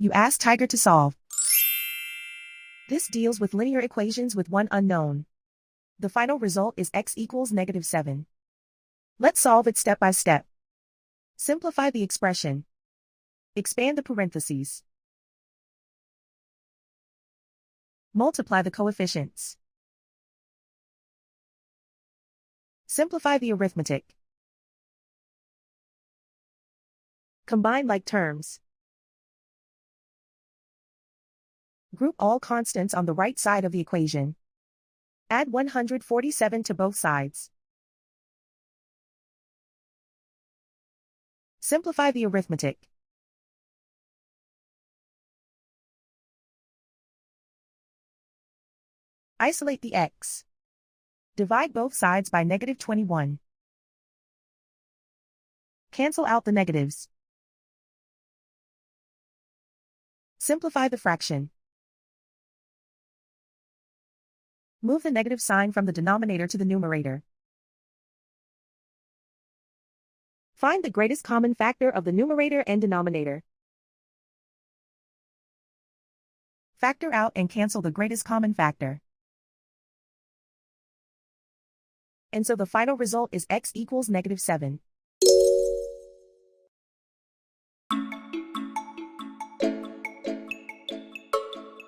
You ask Tiger to solve. This deals with linear equations with one unknown. The final result is x equals -7. Let's solve it step by step. Simplify the expression. Expand the parentheses. Multiply the coefficients. Simplify the arithmetic. Combine like terms. Group all constants on the right side of the equation. Add 147 to both sides. Simplify the arithmetic. Isolate the x. Divide both sides by -21. Cancel out the negatives. Simplify the fraction. Move the negative sign from the denominator to the numerator. Find the greatest common factor of the numerator and denominator. Factor out and cancel the greatest common factor. And so the final result is x equals -7.